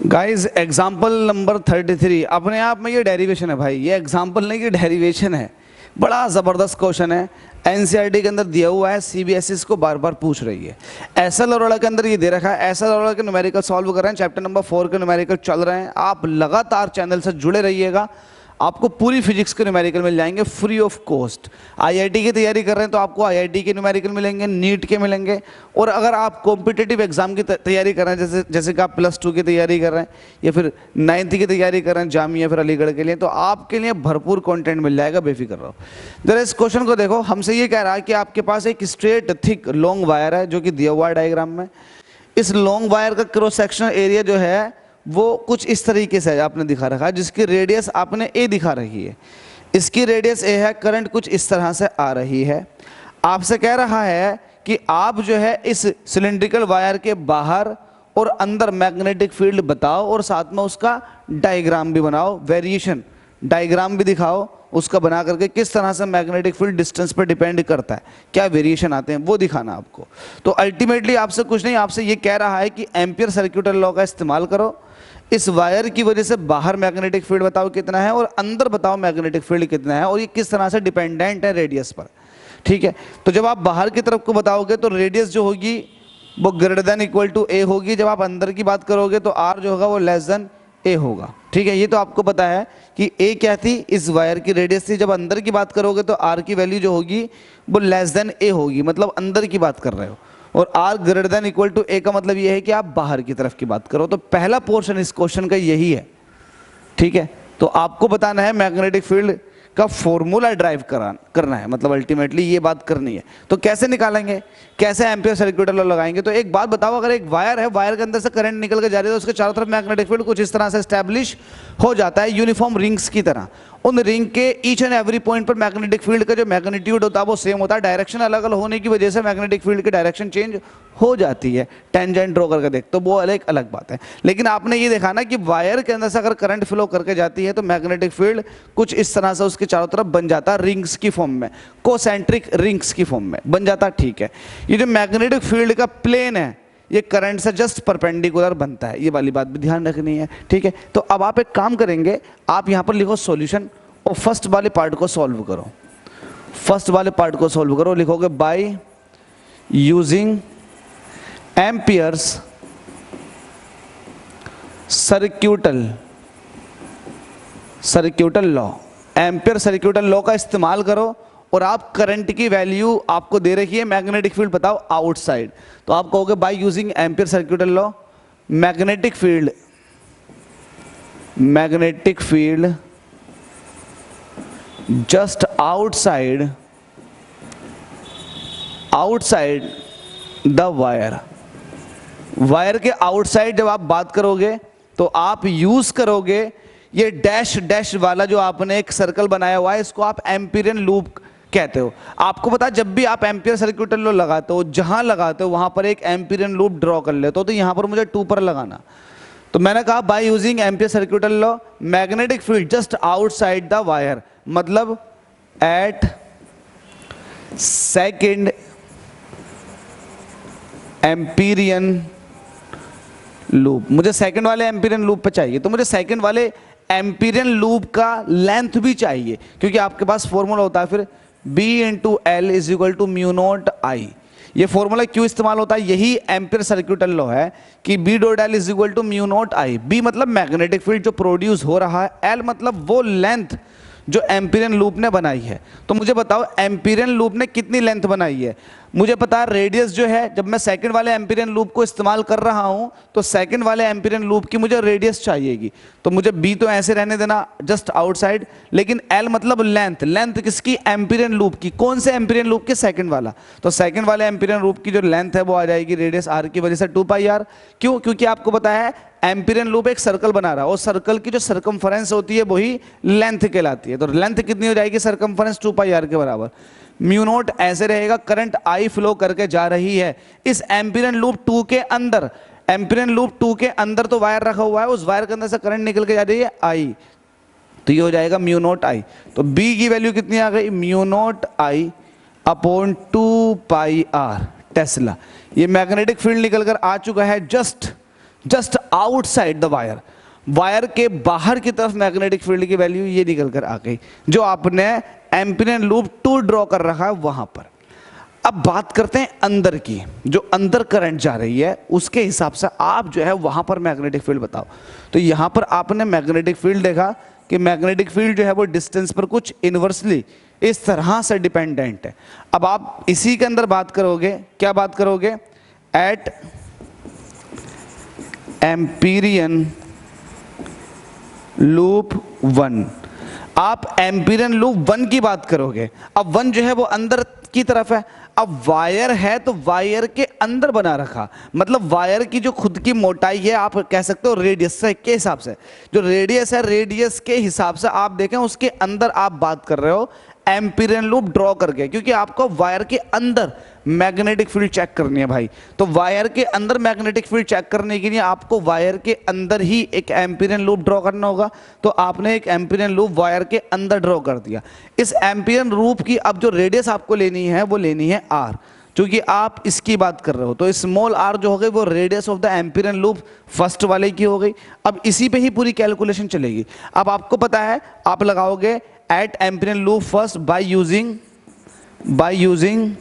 Guys example number 33 अपने आप में ये डेरिवेशन है भाई, ये एग्जाम्पल नहीं कि डेरिवेशन है। बड़ा ज़बरदस्त क्वेश्चन है, एनसीईआरटी के अंदर दिया हुआ है, सीबीएसई इसको बार बार पूछ रही है। एसएल और के अंदर ये दे रखा है, एसएल और के न्यूमेरिकल सॉल्व कर रहे हैं, चैप्टर नंबर 4 के न्यूमेरिकल चल रहे हैं। आप लगातार चैनल से जुड़े रहिएगा, आपको पूरी फिजिक्स के न्यूमेरिकल मिल जाएंगे फ्री ऑफ कॉस्ट। आईआईटी की तैयारी कर रहे हैं तो आपको आईआईटी के न्यूमेरिकल मिलेंगे, नीट के मिलेंगे। और अगर आप कॉम्पिटिटिव एग्जाम की तैयारी कर रहे हैं, जैसे कि आप +2 की तैयारी कर रहे हैं या फिर 9th की तैयारी कर रहे हैं जामिया फिर अलीगढ़ के लिए, तो आपके लिए भरपूर कंटेंट मिल जाएगा, बेफिक्र रहो। जरा इस क्वेश्चन को देखो, हमसे ये कह रहा है कि आपके पास एक स्ट्रेट थिक लॉन्ग वायर है जो कि दिया हुआ है डायग्राम में। इस लॉन्ग वायर का क्रॉस सेक्शनल एरिया जो है वो कुछ इस तरीके से आपने दिखा रखा है, जिसकी रेडियस आपने ए दिखा रखी है। इसकी रेडियस ए है, करंट कुछ इस तरह से आ रही है। आपसे कह रहा है कि आप जो है इस सिलेंड्रिकल वायर के बाहर और अंदर मैग्नेटिक फील्ड बताओ और साथ में उसका डायग्राम भी बनाओ, वेरिएशन डायग्राम भी दिखाओ उसका बना करके, किस तरह से मैग्नेटिक फील्ड डिस्टेंस पर डिपेंड करता है, क्या वेरिएशन आते हैं वो दिखाना आपको। तो अल्टीमेटली आपसे कुछ नहीं, आपसे ये कह रहा है कि एम्पियर सर्क्यूटल लॉ का इस्तेमाल करो, इस वायर की वजह से बाहर मैग्नेटिक फील्ड बताओ कितना है और अंदर बताओ मैग्नेटिक फील्ड कितना है और ये किस तरह से डिपेंडेंट है रेडियस पर। ठीक है, तो जब आप बाहर की तरफ को बताओगे तो रेडियस जो होगी वो ग्रेटर देन इक्वल टू ए होगी, जब आप अंदर की बात करोगे तो आर जो होगा वो लेस देन ए होगा। ठीक है, ये तो आपको पता है कि ए क्या थी, इस वायर की रेडियस थी। जब अंदर की बात करोगे तो आर की वैल्यू जो होगी वो लेस देन ए होगी, मतलब अंदर की बात कर रहे हो। और R greater than equal to A का मतलब ये है कि आप बाहर की तरफ की बात करो। तो पहला पोर्शन इस क्वेश्चन का यही है। ठीक है, तो आपको बताना है मैग्नेटिक फील्ड का फॉर्मूला ड्राइव करना है, मतलब अल्टीमेटली ये बात करनी है। तो कैसे निकालेंगे, कैसे एम्पियर सर्क्यूटल लॉ लगाएंगे। तो एक बात बताओ, अगर एक वायर है, वायर के अंदर से करंट निकल के जा रही है तो उसके चारों तरफ मैग्नेटिक फील्ड कुछ इस तरह से एस्टैब्लिश हो जाता है यूनिफॉर्म रिंग्स की तरह। उन रिंग के ईच एंड एवरी पॉइंट पर मैग्नेटिक फील्ड का जो मैग्नीट्यूड होता है वो सेम होता है। डायरेक्शन अलग अलग होने की वजह से मैग्नेटिक फील्ड की डायरेक्शन चेंज हो जाती है। टेंजेंट ड्रॉ करके देख तो वो अलग बात है। लेकिन आपने ये देखा ना कि वायर के अंदर से अगर करंट फ्लो करके जाती है तो मैग्नेटिक फील्ड कुछ इस तरह से उसके चारों तरफ बन जाता है, रिंग्स की फॉर्म में, कोसेंट्रिक रिंग्स की फॉर्म में बन जाता। ठीक है, ये जो मैग्नेटिक फील्ड का प्लेन है ये करंट से जस्ट परपेंडिकुलर बनता है, ये वाली बात भी ध्यान रखनी है। ठीक है, तो अब आप एक काम करेंगे, आप यहां पर लिखो सॉल्यूशन और फर्स्ट वाले पार्ट को सॉल्व करो। फर्स्ट वाले पार्ट को सॉल्व करो, लिखोगे bye using Ampere's circuital law. Ampere circuital law का इस्तेमाल करो और आप करंट की वैल्यू आपको दे रखी है, मैग्नेटिक फील्ड बताओ आउटसाइड। तो आप कहोगे bye using Ampere circuital law, magnetic field just outside the wire के आउटसाइड जब आप बात करोगे तो आप यूज करोगे ये डैश डैश वाला जो आपने एक सर्कल बनाया हुआ है, इसको आप एम्पीरियन लूप कहते हो। आपको पता है जब भी आप एम्पियर सर्क्यूटल लॉ लगाते हो, जहां लगाते हो वहां पर एक एम्पीरियन लूप ड्रॉ कर लेते हो, तो यहां पर मुझे 2 पर लगाना। तो मैंने कहा bye using Ampere circuital law, magnetic field just outside the wire, मतलब एट सेकेंड एम्पीरियन लूप। मुझे सेकंड वाले एम्पीरियन लूप पे चाहिए, तो मुझे सेकंड वाले एम्पीरियन लूप का लेंथ भी चाहिए, क्योंकि आपके पास फॉर्मूला होता है फिर B into L is equal to mu naught I. ये फॉर्मूला क्यों इस्तेमाल होता है, यही एम्पियर सर्क्यूटल लॉ है कि B dot L is equal to mu naught I. B मतलब मैग्नेटिक फील्ड जो प्रोड्यूस हो रहा है, L मतलब वो लेंथ जो एम्पीरियन लूप ने बनाई है। तो मुझे बताओ एम्पीरियन लूप ने कितनी लेंथ बनाई है। मुझे पता है रेडियस जो है, जब मैं सेकंड वाले एम्पीरियन लूप को इस्तेमाल कर रहा हूं तो सेकंड वाले एम्पीरियन लूप की मुझे रेडियस चाहिएगी। तो मुझे बी तो ऐसे रहने देना जस्ट आउटसाइड, लेकिन एल मतलब लेंथ, लेंथ किसकी, एम्पीरियन लूप की। कौन से एम्पीरियन लूप के, सेकंड वाला। तो सेकंड वाले एम्पीरियन लूप की जो लेंथ है वो आ जाएगी रेडियस आर की वजह से 2πr। क्यों, क्योंकि आपको पता है एम्पीरियन लूप एक सर्कल बना रहा है और सर्कल की जो सर्कमफरेंस होती है वही लेंथ कहलाती है। तो लेंथ कितनी हो जाएगी, सर्कमफरेंस 2πr के बराबर। म्यू नोट ऐसे रहेगा, करंट आई फ्लो करके जा रही है इस एम्पीरियन लूप 2 के अंदर। एम्पीरियन लूप 2 के अंदर तो वायर रखा हुआ है, उस वायर के अंदर से करंट निकल के जा रही है आई, तो ये हो जाएगा म्यू नोट आई। तो बी की वैल्यू कितनी आ गई, म्यू नोट आई अपॉन 2πr टेस्ला। ये मैग्नेटिक फील्ड निकल कर आ चुका है just outside the wire, wire के बाहर की तरफ मैग्नेटिक फील्ड की वैल्यू ये निकल कर आ गई जो आपने एम्पीरियन लूप 2 ड्रॉ कर रखा है वहां पर। अब बात करते हैं अंदर की, जो अंदर करंट जा रही है उसके हिसाब से आप जो है वहां पर मैग्नेटिक फील्ड बताओ। तो यहां पर आपने मैग्नेटिक फील्ड देखा कि मैग्नेटिक फील्ड जो है वो डिस्टेंस पर कुछ इनवर्सली इस तरह से डिपेंडेंट है। अब आप इसी के अंदर बात करोगे, क्या बात करोगे, एट एम्पीरियन लूप 1, आप एम्पीरियन लूप 1 की बात करोगे। अब 1 जो है वो अंदर की तरफ है, अब वायर है तो वायर के अंदर बना रखा, मतलब वायर की जो खुद की मोटाई है आप कह सकते हो रेडियस से के हिसाब से, जो रेडियस है रेडियस के हिसाब से आप देखें उसके अंदर आप बात कर रहे हो एम्पीरियन लूप ड्रॉ करके, क्योंकि आपको वायर के अंदर मैग्नेटिक फील्ड चेक करनी है भाई। तो वायर के अंदर मैग्नेटिक फील्ड चेक करने के लिए आपको वायर के अंदर ही एक एम्पीरियन लूप ड्रॉ करना होगा। तो आपने एक एम्पीरियन लूप वायर के अंदर ड्रॉ कर दिया। इस एम्पीरियन लूप की अब जो रेडियस आपको लेनी है वो लेनी है r, क्योंकि आप इसकी बात कर रहे हो। तो स्मॉल r जो हो गई वो radius of the Amperian loop first वाले की हो गई। अब इसी पे ही पूरी कैलकुलेशन चलेगी। अब आपको पता है आप लगाओगे at Amperian loop first by using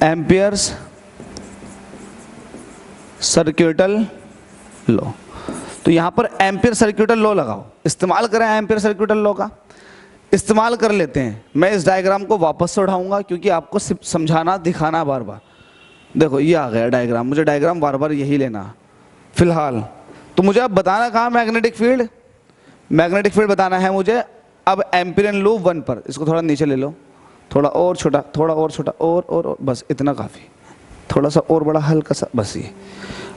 Ampere's circuital law. तो यहां पर एम्पियर सर्क्यूटल लॉ लगाओ, इस्तेमाल करें एम्पियर सर्क्यूटल लॉ का, इस्तेमाल कर लेते हैं। मैं इस डायग्राम को वापस से उठाऊंगा क्योंकि आपको सिर्फ समझाना दिखाना बार बार। देखो ये आ गया डायग्राम, मुझे डायग्राम बार बार यही लेना फिलहाल। तो मुझे अब बताना कहाँ मैग्नेटिक फील्ड, मैग्नेटिक फील्ड बताना है मुझे अब एम्पीरियन लूप 1 पर। इसको थोड़ा नीचे ले लो, थोड़ा और छोटा, थोड़ा और छोटा, और बस इतना काफ़ी, थोड़ा सा और बड़ा हल्का सा, बस ये।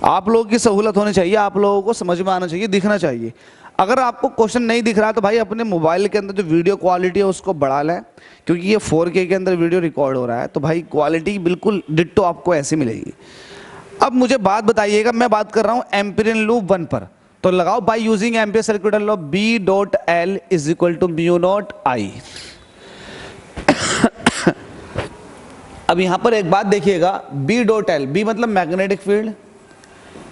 आप लोगों की सहूलत होनी चाहिए, आप लोगों को समझ में आना चाहिए, दिखना चाहिए। अगर आपको क्वेश्चन नहीं दिख रहा तो भाई अपने मोबाइल के अंदर जो वीडियो क्वालिटी है उसको बढ़ा लें, क्योंकि ये 4K के अंदर वीडियो रिकॉर्ड हो रहा है। तो भाई क्वालिटी बिल्कुल डिट्टो आपको ऐसी मिलेगी। अब मुझे बात बताइएगा, मैं बात कर रहा हूँ एम्पीरियन लूप 1 पर। तो लगाओ by using Ampere circuital law B.L is equal to mu naught I। अब यहां पर एक बात देखिएगा, B.L, B मतलब मैग्नेटिक फील्ड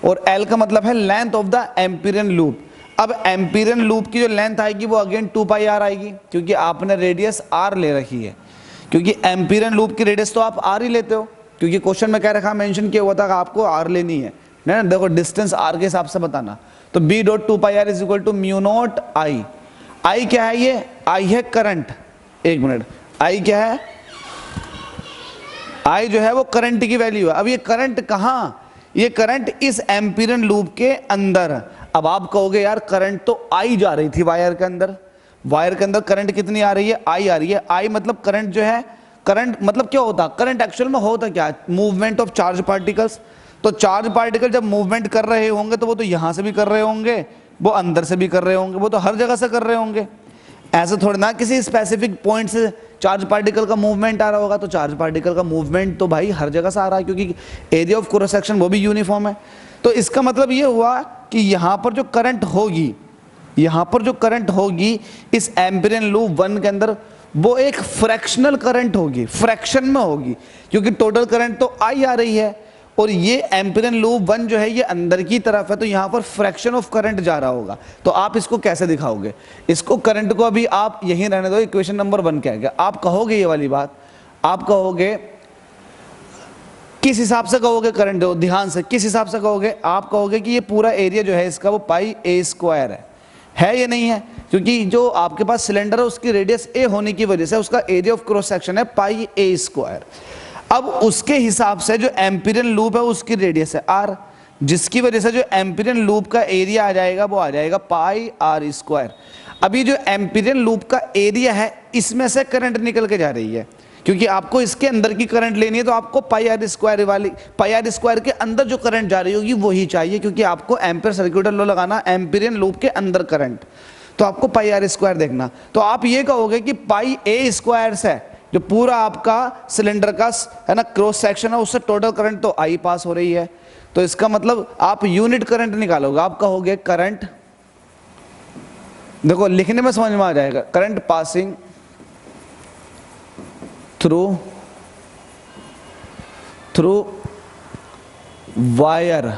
और L का मतलब है length of the Amperian loop. अब एम्पीरियन लूप की जो लेंथ आएगी वो अगेन 2πr आएगी, क्योंकि आपने रेडियस r ले रखी है। क्योंकि एम्पीरियन लूप की रेडियस तो आप r ही लेते हो, क्योंकि क्वेश्चन में क्या रखा मेंशन किया हुआ था कि आपको r लेनी है ना। देखो डिस्टेंस r के हिसाब से बताना। तो B.2πr is equal to mu naught I। I क्या है, ये I है करंट, एक मिनट, I क्या है, I जो है वो करंट की वैल्यू है। अब ये करंट कहाँ, ये करंट इस एम्पीरियन लूप के अंदर। अब आप कहोगे यार करंट तो I जा रही थी वायर के अंदर, वायर के अंदर करंट कितनी आ रही है, I आ रही है। I मतलब करंट जो है, करंट मतलब क्या होता, करंट एक्चुअल में होता क्या, मूवमेंट ऑफ चार्ज पार्टिकल्स। तो चार्ज पार्टिकल जब मूवमेंट कर रहे होंगे तो वो तो यहां से भी कर रहे होंगे, वो अंदर से भी कर रहे होंगे, वो तो हर जगह से कर रहे होंगे। ऐसे थोड़ी ना किसी स्पेसिफिक पॉइंट से चार्ज पार्टिकल का मूवमेंट आ रहा होगा। तो चार्ज पार्टिकल का मूवमेंट तो भाई हर जगह से आ रहा है, क्योंकि एरिया ऑफ क्रॉस सेक्शन वो भी यूनिफॉर्म है। तो इसका मतलब ये हुआ कि यहाँ पर जो करंट होगी, यहाँ पर जो करंट होगी इस एम्पीरियन लूप 1 के अंदर, वो एक फ्रैक्शनल करंट होगी, फ्रैक्शन में होगी, क्योंकि टोटल करंट तो I आ रही है और ये एम्पीरियन लूप 1 जो है ये अंदर की तरफ है। तो यहाँ पर फ्रैक्शन ऑफ करंट जा रहा होगा। तो आप इसको कैसे दिखाओगे, इसको करंट को अभी आप यहीं रहने दो, इक्वेशन नंबर 1 क्या है। आप कहोगे ये वाली बात, आप कहोगे किस हिसाब से कहोगे करंट, ध्यान से किस हिसाब से कहोगे, आप कहोगे कि ये पूरा एरिया जो है इसका वो πa² है या नहीं है, क्योंकि जो आपके पास सिलेंडर है उसकी रेडियस a होने की वजह से उसका एरिया ऑफ क्रॉस सेक्शन है πa²। अब उसके हिसाब से जो एम्पीरियन लूप है उसकी रेडियस है r, जिसकी वजह से जो एम्पीरियन लूप का एरिया आ जाएगा वो आ जाएगा πr²। अभी जो एम्पीरियन लूप का एरिया है इसमें से करंट निकल के जा रही है, क्योंकि आपको इसके अंदर की करंट लेनी है। तो आपको πr² वाली, πr² के अंदर जो करंट जा रही होगी वही चाहिए, क्योंकि आपको एम्पियर सर्क्यूटल लॉ लगाना एम्पीरियन लूप के अंदर करंट। तो आपको πr² देखना। तो आप ये कहोगे कि πa² से जो पूरा आपका सिलेंडर का है ना क्रॉस सेक्शन है उससे टोटल करंट तो I पास हो रही है। तो इसका मतलब आप यूनिट करंट निकालोगे, आप कहोगे करंट, देखो लिखने में समझ में आ जाएगा, करंट पासिंग थ्रू वायर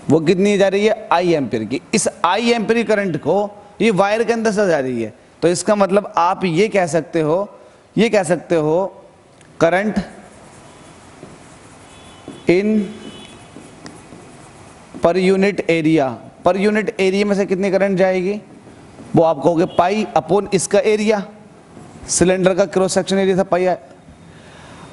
वो कितनी जा रही है, आई एम्पीयर की। इस आई एम्पीयर करंट को ये वायर के अंदर से जा रही है, तो इसका मतलब आप ये कह सकते हो current in per unit area. Per unit area में से कितनी करंट जाएगी, वो आप कहोगे पाई अपॉन इसका एरिया, सिलेंडर का क्रॉस सेक्शन एरिया था पाई।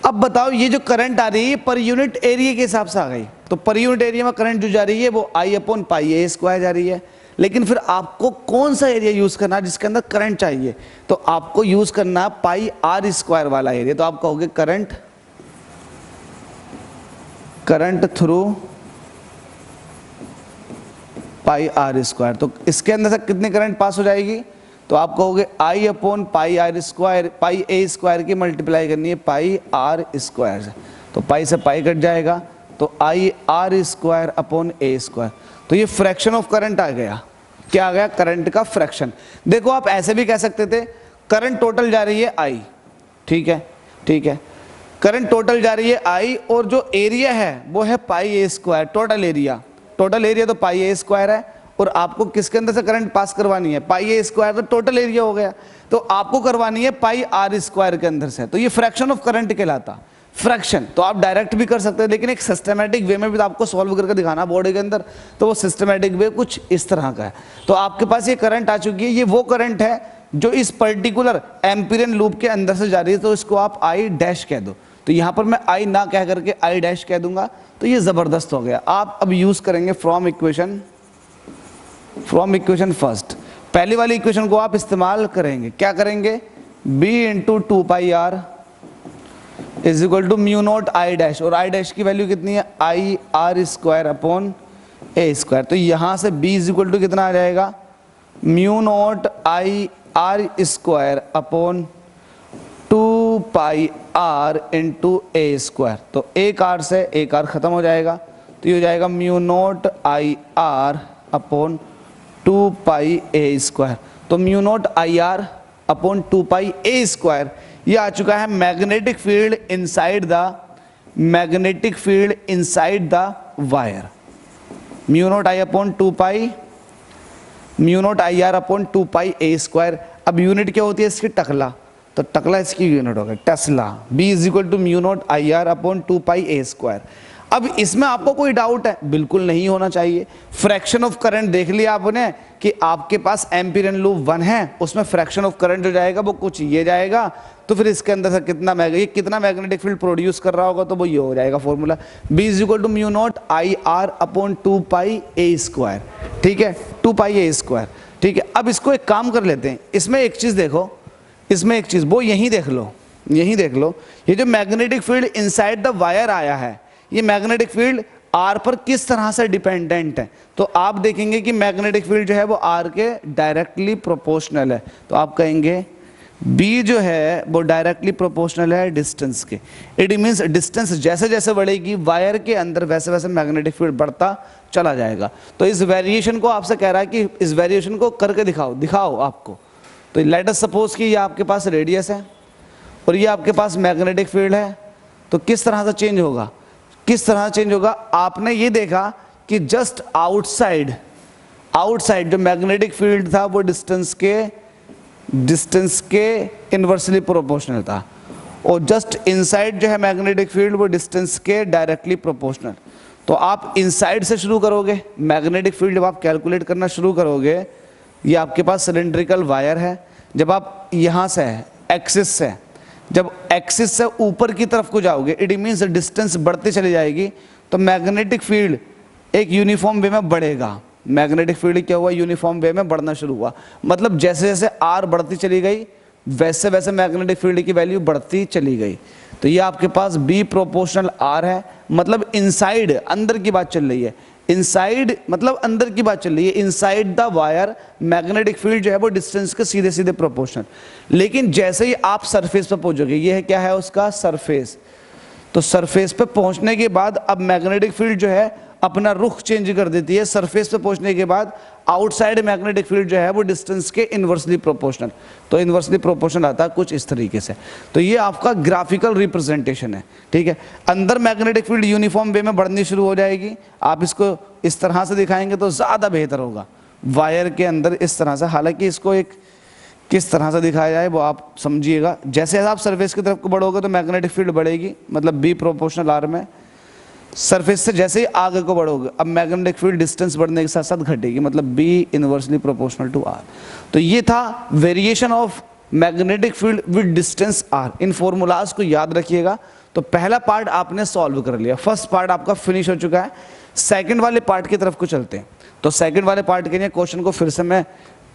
अब बताओ ये जो करंट आ रही है पर यूनिट एरिया के हिसाब से आ गई, तो पर यूनिट एरिया में करंट जो जा रही है वो आई अपॉन पाई ए स्क्वायर जा रही है। लेकिन फिर आपको कौन सा एरिया यूज करना है जिसके अंदर करंट चाहिए, तो आपको यूज करना है पाई आर स्क्वायर वाला एरिया। तो आप कहोगे current through pi R square. तो इसके अंदर से कितनी करंट पास हो जाएगी, तो आप कहोगे I upon pi R square, pi A square की मल्टीप्लाई करनी है पाई आर स्क्वायर से, तो पाई से पाई कट जाएगा, तो आई R square upon A square. तो ये फ्रैक्शन ऑफ करंट आ गया। क्या आ गया, करंट का फ्रैक्शन। देखो आप ऐसे भी कह सकते थे करंट टोटल जा रही है आई, ठीक है, करंट टोटल जा रही है आई, और जो एरिया है वो है पाई ए स्क्वायर, टोटल एरिया तो पाई ए स्क्वायर है, और आपको किसके अंदर से करंट पास करवानी है, पाई ए स्क्वायर, तो टोटल एरिया हो गया, तो आपको करवानी है पाई आर स्क्वायर के अंदर से। तो ये फ्रैक्शन ऑफ करंट कहलाता। फ्रैक्शन तो आप डायरेक्ट भी कर सकते हैं, लेकिन एक सिस्टमैटिक वे में भी तो आपको सॉल्व करके दिखाना बोर्ड के अंदर, तो वो सिस्टमैटिक वे कुछ इस तरह का है। तो आपके पास ये करंट आ चुकी है, ये वो करंट है जो इस पर्टिकुलर एम्पीरियन लूप के अंदर से जा रही है, तो इसको आप आई डैश कह दो। तो यहां पर मैं आई ना कह करके आई डैश कह दूंगा, तो ये जबरदस्त हो गया। आप अब यूज करेंगे फ्रॉम इक्वेशन फर्स्ट, पहली वाली इक्वेशन को आप इस्तेमाल करेंगे। क्या करेंगे, b into two pi R is equal to mu naught I dash, और आई डैश की वैल्यू कितनी है, I R square upon A square. तो यहां से b इज इक्वल टू कितना आ जाएगा, mu naught I R square upon 2 pi R into A square. तो एक आर से एक आर खत्म हो जाएगा, तो ये हो जाएगा mu naught I R upon 2 pi A square. तो mu naught I R upon 2 pi A square, ये आ चुका है magnetic field inside the wire. Mu naught I upon 2 pi, mu naught I R upon 2 pi A square. अब unit क्या होती है इसकी, टकला, तो टकला इसकी यूनिट होगा Tesla. b is equal to mu naught I R upon 2 pi A square. अब इसमें आपको कोई डाउट है, बिल्कुल नहीं होना चाहिए। फ्रैक्शन ऑफ करंट देख लिया आपने कि आपके पास एम्पीरियन लूप 1 है, उसमें फ्रैक्शन ऑफ करंट जो जाएगा वो कुछ ये जाएगा, तो फिर इसके अंदर से कितना मैग्नेटिक फील्ड प्रोड्यूस कर रहा होगा, तो वो ये हो जाएगा formula, b is equal to mu naught I R upon 2 pi A square. ठीक है, 2 पाई ए स्क्वायर। ठीक है, अब इसको एक काम कर लेते हैं, इसमें एक चीज देखो, वो यहीं देख लो, ये जो magnetic field inside the wire आया है, ये मैग्नेटिक फील्ड आर पर किस तरह से डिपेंडेंट है। तो आप देखेंगे कि मैग्नेटिक फील्ड जो है वो आर के डायरेक्टली प्रोपोर्शनल है। तो आप कहेंगे बी जो है वो डायरेक्टली प्रोपोर्शनल है डिस्टेंस के। इट मीन्स डिस्टेंस जैसे जैसे बढ़ेगी वायर के अंदर वैसे वैसे मैग्नेटिक फील्ड बढ़ता चला जाएगा। तो इस वेरिएशन को आपसे कह रहा है कि इस वेरिएशन को करके दिखाओ आपको। तो लेट अस सपोज कि ये आपके पास रेडियस है और ये आपके पास मैग्नेटिक फील्ड है, तो किस तरह से चेंज होगा, आपने ये देखा कि जस्ट आउटसाइड जो मैग्नेटिक फील्ड था वो डिस्टेंस के इनवर्सली प्रोपोर्शनल था, और जस्ट इनसाइड जो है मैग्नेटिक फील्ड वो डिस्टेंस के डायरेक्टली प्रोपोर्शनल। तो आप इनसाइड से शुरू करोगे, मैग्नेटिक फील्ड जब आप कैलकुलेट करना शुरू करोगे, ये आपके पास सिलेंड्रिकल वायर है, जब आप यहाँ से जब एक्सिस से ऊपर की तरफ को जाओगे, इट मीन्स डिस्टेंस बढ़ती चली जाएगी, तो मैग्नेटिक फील्ड एक यूनिफॉर्म वे में बढ़ेगा। मैग्नेटिक फील्ड क्या हुआ, यूनिफॉर्म वे में बढ़ना शुरू हुआ, मतलब जैसे जैसे आर बढ़ती चली गई वैसे वैसे मैग्नेटिक फील्ड की वैल्यू बढ़ती चली गई। तो ये आपके पास बी प्रोपोर्शनल आर है, मतलब इनसाइड अंदर की बात चल रही है, इनसाइड मतलब अंदर की बात चल रही है, inside the wire magnetic field जो है वो डिस्टेंस के सीधे सीधे प्रोपोर्शनल। लेकिन जैसे ही आप सरफेस पर पहुंचोगे, ये है क्या है उसका सरफेस, तो सरफेस पे पहुंचने के बाद अब मैग्नेटिक फील्ड जो है अपना रुख चेंज कर देती है सरफेस पे पहुंचने के बाद। आउटसाइड मैग्नेटिक फील्ड जो है वो डिस्टेंस के इन्वर्सली प्रोपोर्शनल, तो इन्वर्सली प्रोपोर्शनल आता है कुछ इस तरीके से। तो ये आपका ग्राफिकल रिप्रेजेंटेशन है, ठीक है। अंदर मैग्नेटिक फील्ड यूनिफॉर्म वे में बढ़नी शुरू हो जाएगी। आप इसको इस तरह से दिखाएंगे तो ज़्यादा बेहतर होगा, वायर के अंदर इस तरह से। हालांकि इसको एक किस तरह से दिखाया जाए वो आप समझिएगा। जैसे आप सरफेस की तरफ को बढ़ोगे तो मैग्नेटिक फील्ड बढ़ेगी, मतलब बी प्रोपोर्शनल आर में। सरफेस से जैसे ही आगे को बढ़ोगे अब मैग्नेटिक फील्ड डिस्टेंस बढ़ने के साथ साथ घटेगी, मतलब B inversely proportional to R. तो ये था variation of magnetic field with distance R. इन फॉर्मूलाज को याद रखिएगा। तो पहला पार्ट आपने सॉल्व कर लिया, फर्स्ट पार्ट आपका फिनिश हो चुका है। सेकंड वाले पार्ट की तरफ को चलते हैं। तो सेकंड वाले पार्ट के लिए क्वेश्चन को फिर से मैं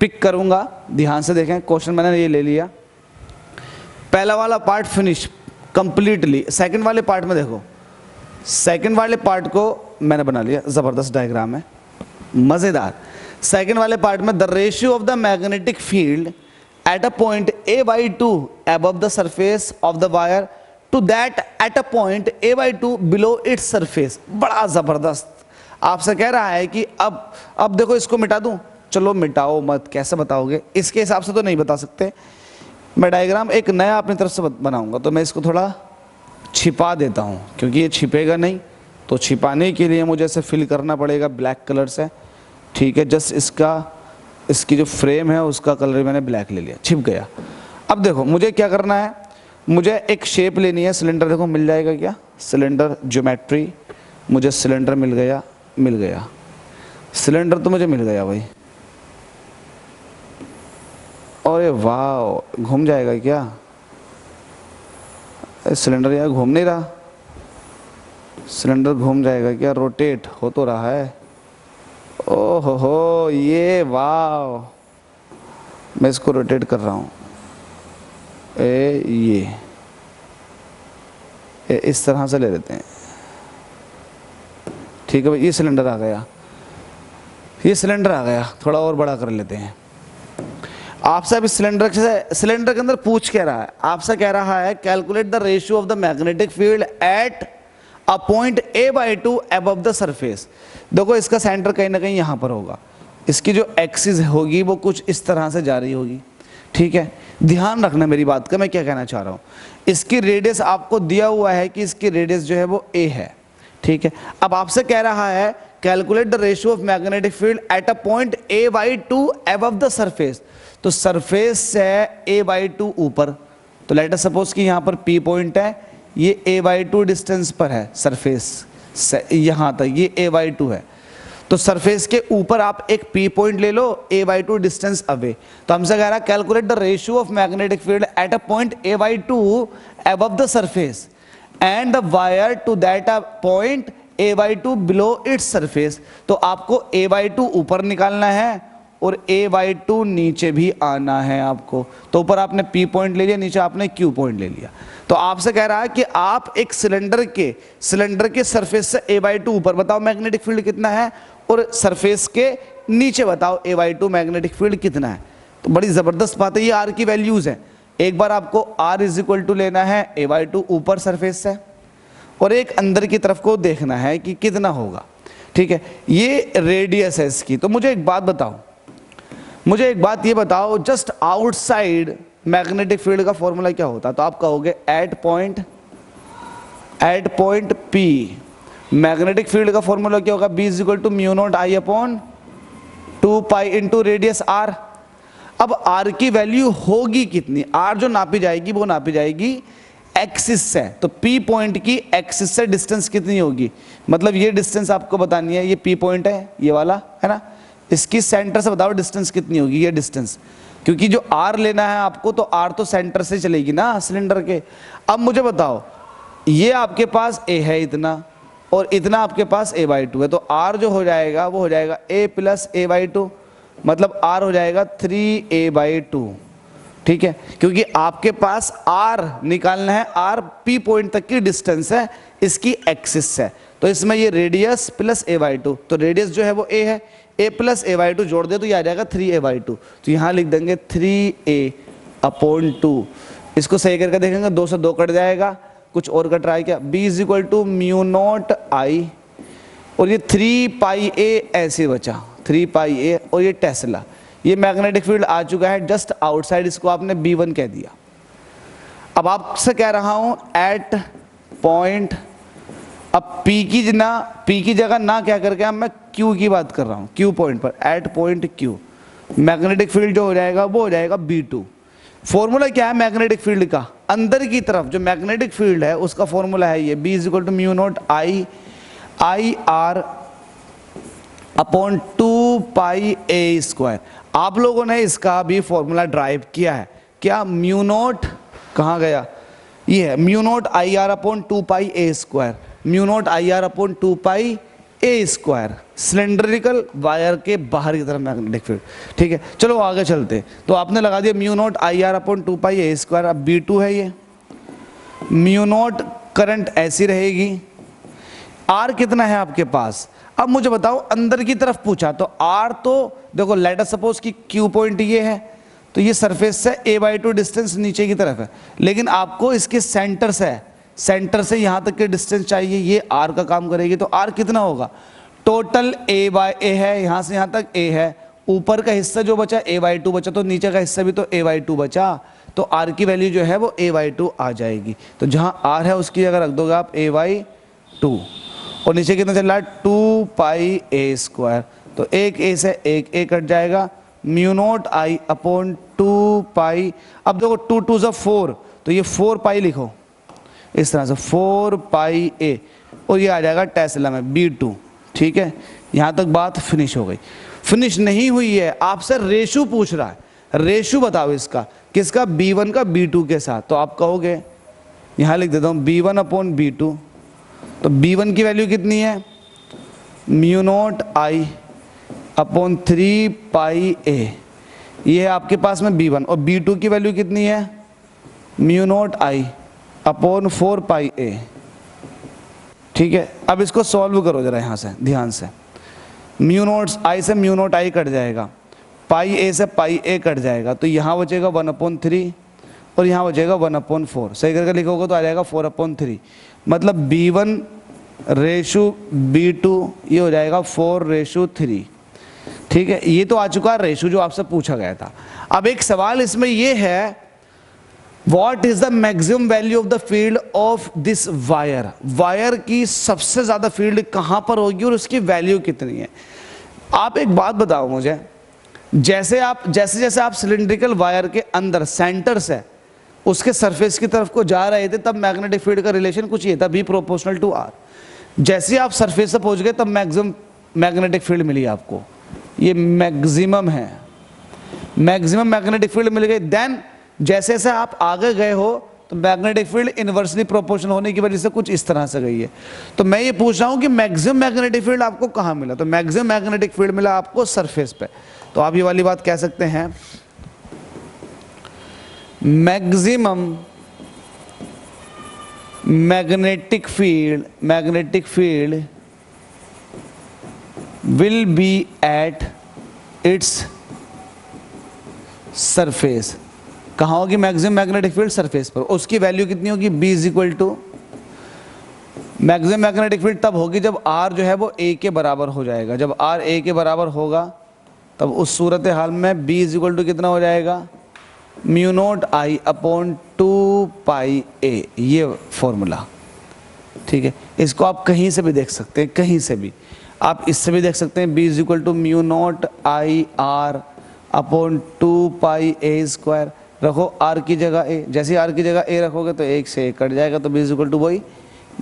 पिक करूंगा, ध्यान से देखें। क्वेश्चन मैंने ये ले लिया, पहला वाला पार्ट फिनिश कंप्लीटली। सेकंड वाले पार्ट में देखो, सेकंड वाले पार्ट को मैंने बना लिया, जबरदस्त डायग्राम है, मजेदार। सेकंड वाले पार्ट में the ratio of the magnetic field at a point a/2 above the surface of the wire to that at a point a/2 below its surface। बड़ा जबरदस्त आपसे कह रहा है कि अब देखो इसको मिटा दूं, चलो मिटाओ मत, कैसे बताओगे, इसके हिसाब से तो नहीं बता सकते। मैं डायग्राम एक नया अपनी तरफ से बनाऊंगा, तो मैं इसको थोड़ा छिपा देता हूं क्योंकि ये छिपेगा नहीं। तो छिपाने के लिए मुझे इसे फिल करना पड़ेगा ब्लैक कलर से, ठीक है। जस्ट इसकी जो फ्रेम है उसका कलर मैंने ब्लैक ले लिया, छिप गया। अब देखो मुझे क्या करना है, मुझे एक शेप लेनी है। सिलेंडर देखो मिल जाएगा क्या, सिलेंडर ज्योमेट्री, मुझे सिलेंडर मिल गया सिलेंडर तो मुझे मिल गया भाई। अरे वाह, घूम जाएगा क्या सिलेंडर? यार घूम नहीं रहा, सिलेंडर घूम जाएगा क्या? रोटेट हो तो रहा है। ओहो हो, ये वाह, मैं इसको रोटेट कर रहा हूँ। ये इस तरह से ले लेते हैं, ठीक है भाई। ये सिलेंडर आ गया, थोड़ा और बड़ा कर लेते हैं। आपसे अभी सिलेंडर के अंदर पूछ क्या रहा है, आपसे कह रहा है calculate the ratio of the magnetic field at a point a/2 above the surface. देखो इसका सेंटर कहीं ना कहीं यहाँ पर होगा, इसकी जो एक्सिस होगी वो कुछ इस तरह से जा रही होगी, ठीक है। ध्यान रखना मेरी बात का, मैं क्या कहना चाह रहा हूँ। इसकी रेडियस आपको दिया हुआ है कि इसकी रेडियस जो है वो a है, ठीक है। अब आपसे कह रहा है calculate the ratio of magnetic field at a point a/2 above the surface. तो सरफेस से a/2 ऊपर, तो लेट अस सपोज कि यहाँ पर P पॉइंट है, ये a/2 डिस्टेंस पर है सरफेस से यहाँ तक, ये a/2 है। तो सरफेस के ऊपर आप एक P पॉइंट ले लो, a/2 डिस्टेंस अवे। तो हमसे कह रहा है calculate the ratio of magnetic field at a point a/2 above the surface and the wire to that a point a/2 below its surface. तो आपको a/2 ऊपर निकालना है और a/2 नीचे भी आना है आपको। तो ऊपर आपने P पॉइंट ले लिया, नीचे आपने Q पॉइंट ले लिया। तो आपसे कह रहा है कि आप एक सिलेंडर के सरफेस से a/2 ऊपर बताओ मैग्नेटिक फील्ड कितना है, और सरफेस के नीचे बताओ a/2 मैग्नेटिक फील्ड कितना है। तो बड़ी जबरदस्त बात है, ये R की वैल्यूज है। एक बार आपको R इज इक्वल टू लेना है a/2 ऊपर सरफेस से, और एक अंदर की तरफ को देखना है कि कितना होगा, ठीक है। ये रेडियस है इसकी। तो मुझे एक बात ये बताओ, जस्ट आउटसाइड मैग्नेटिक फील्ड का फॉर्मूला क्या होता है? तो आप कहोगे at point P magnetic field का फॉर्मूला क्या होगा? B is equal to μ0I/2π into radius R। अब R की वैल्यू होगी कितनी? R जो नापी जाएगी वो नापी जाएगी एक्सिस से। तो P पॉइंट की एक्सिस से डिस्टेंस कितनी होगी, मतलब ये डिस्टेंस आपको बतानी है। ये P पॉइंट है, ये वाला है ना, इसकी सेंटर से बताओ डिस्टेंस कितनी होगी, ये डिस्टेंस। क्योंकि जो R लेना है आपको, तो R तो सेंटर से चलेगी ना सिलेंडर के। अब मुझे बताओ, ये आपके पास A है इतना, और इतना आपके पास a/2 है। तो R जो हो जाएगा वो हो जाएगा a प्लस a/2, मतलब R हो जाएगा 3a/2, ठीक है। क्योंकि आपके पास R निकालना है, R P पॉइंट तक की डिस्टेंस है, इसकी एक्सिस है। तो इसमें ये रेडियस प्लस a/2, तो रेडियस जो है वो a है, a प्लस a/2 जोड़ दे तो ये आ जाएगा 3a/2। तो यहाँ लिख देंगे 3a/2। इसको सही करके देखेंगे, 2 से 2 कट जाएगा, कुछ और कट रहा है क्या? B is equal to μ0I और ये 3 पाई ए ऐसे बचा, 3 पाई ए, और ये टेस्ला, ये मैग्नेटिक फील्ड आ चुका है जस्ट आउटसाइड, इसको आपने B1 कह दिया। अब आपसे कह रहा हूं एट पॉइंट, अब P की जगह ना क्या करके अब मैं Q की बात कर रहा हूं, Q पॉइंट पर, at point Q magnetic field जो हो जाएगा वो हो जाएगा B2। फॉर्मूला क्या है मैग्नेटिक फील्ड का, अंदर की तरफ जो मैग्नेटिक फील्ड है उसका फॉर्मूला है ये, B equal to mu naught I R upon 2 pi A square. आप लोगों ने इसका भी फॉर्मूला ड्राइव किया है क्या, म्यू नॉट कहाँ गया, ये है mu naught I R upon 2 pi A square, mu naught I R upon 2 pi A square, cylindrical wire के बाहर की तरफ मैग्नेटिक फील्ड। ठीक है, चलो आगे चलते। तो आपने लगा दिया mu naught I R upon 2 pi A square, अब B2 है ये, म्यू नॉट करंट ऐसी रहेगी, R कितना है आपके पास। अब मुझे बताओ अंदर की तरफ पूछा तो R तो देखो लेट अस सपोज कि Q पॉइंट ये है, तो ये सरफेस से a/2 डिस्टेंस नीचे की तरफ है, लेकिन आपको इसके सेंटर से यहाँ तक के डिस्टेंस चाहिए, ये R का काम करेगी। तो R कितना होगा, टोटल a/a है, यहाँ से यहाँ तक a है, ऊपर का हिस्सा जो बचा a/2 बचा, तो नीचे का हिस्सा भी तो a/2 बचा, तो R की वैल्यू जो है वो a/2 आ जाएगी। तो जहाँ R है उसकी जगह रख दोगे आप a/2, और नीचे कितना चल रहा है 2 पाई ए स्क्वायर, तो एक ए से एक ए कट जाएगा, म्यू नॉट आई अपॉन 2 पाई, अब देखो 2 2 ज़ा 4, तो ये 4 पाई लिखो इस तरह से 4 पाई ए, और ये आ जाएगा टेस्ला में B2। ठीक है, यहाँ तक बात फिनिश हो गई। फिनिश नहीं हुई है, आपसे रेशो पूछ रहा है, रेशो बताओ इसका, किसका, B1 का B2 के साथ। तो आप कहोगे, यहाँ लिख देता हूँ B1 अपॉन B2, तो B1 की वैल्यू कितनी है, म्यू नॉट आई अपॉन 3 पाई ए, ये है आपके पास में B1, और B2 की वैल्यू कितनी है, म्यू नॉट आई अपॉन 4 पाई ए। ठीक है, अब इसको सॉल्व करो जरा यहाँ से ध्यान से, म्यू नॉट आई से म्यू नॉट आई कट जाएगा, पाई ए से पाई ए कट जाएगा, तो यहाँ बचेगा 1/3 और यहाँ बचेगा 1/4, सही करके लिखोगे तो आ जाएगा 4/3, मतलब B1 रेशो B2 ये हो जाएगा 4:3। ठीक है, ये तो आ चुका है रेशो जो आपसे पूछा गया था। अब एक सवाल इसमें ये है, what is the maximum value of the field of this wire, wire की सबसे ज्यादा फील्ड कहां पर होगी और उसकी वैल्यू कितनी है। आप एक बात बताओ मुझे, जैसे आप सिलिंड्रिकल वायर के अंदर सेंटर से उसके सरफेस की तरफ को जा रहे थे तब मैग्नेटिक फील्ड का रिलेशन कुछ ये था, B प्रोपोर्शनल टू R। जैसे आप सरफेस से पहुंच गए तब मैक्सिमम मैग्नेटिक फील्ड मिली आपको, ये मैक्सिमम है, मैक्सिमम मैग्नेटिक फील्ड मिल गई। देन जैसे जैसे आप आगे गए हो तो मैग्नेटिक फील्ड इनवर्सली प्रोपोर्शनल होने की वजह से कुछ इस तरह से गई है। तो मैं ये पूछ रहा हूँ कि मैक्सिमम मैग्नेटिक फील्ड आपको कहाँ मिला, तो मैक्सिमम मैग्नेटिक फील्ड मिला आपको सरफेस पे। तो आप ये वाली बात कह सकते हैं, maximum magnetic field will be at its surface. कहाँ होगी मैक्सिमम मैग्नेटिक फील्ड, सरफेस पर। उसकी वैल्यू कितनी होगी, B is equal to, maximum magnetic field तब होगी जब R जो है वो A के बराबर हो जाएगा। जब R A के बराबर होगा तब उस सूरत हाल में B इज इक्वल टू कितना हो जाएगा, mu naught I upon 2 pi ए, ये फॉर्मूला। ठीक है, इसको आप कहीं से भी देख सकते हैं, कहीं से भी आप इससे भी देख सकते हैं, B is equal to mu naught I R upon 2 pi A square. रखो R की जगह A, जैसे R की जगह A रखोगे तो एक से एक कट जाएगा, तो B इज इक्वल टू वही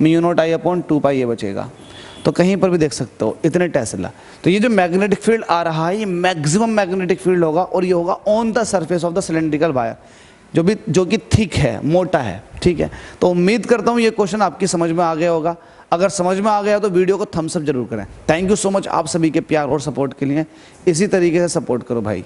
mu naught I upon 2 pi ए बचेगा। तो कहीं पर भी देख सकते हो इतने टेस्ला। तो ये जो मैग्नेटिक फील्ड आ रहा है ये मैक्सिमम मैग्नेटिक फील्ड होगा, और ये होगा on the surface of the cylindrical wire, जो कि थिक है, मोटा है। ठीक है, तो उम्मीद करता हूँ ये क्वेश्चन आपकी समझ में आ गया होगा। अगर समझ में आ गया तो वीडियो को थम्स अप जरूर करें। थैंक यू सो मच आप सभी के प्यार और सपोर्ट के लिए। इसी तरीके से सपोर्ट करो भाई।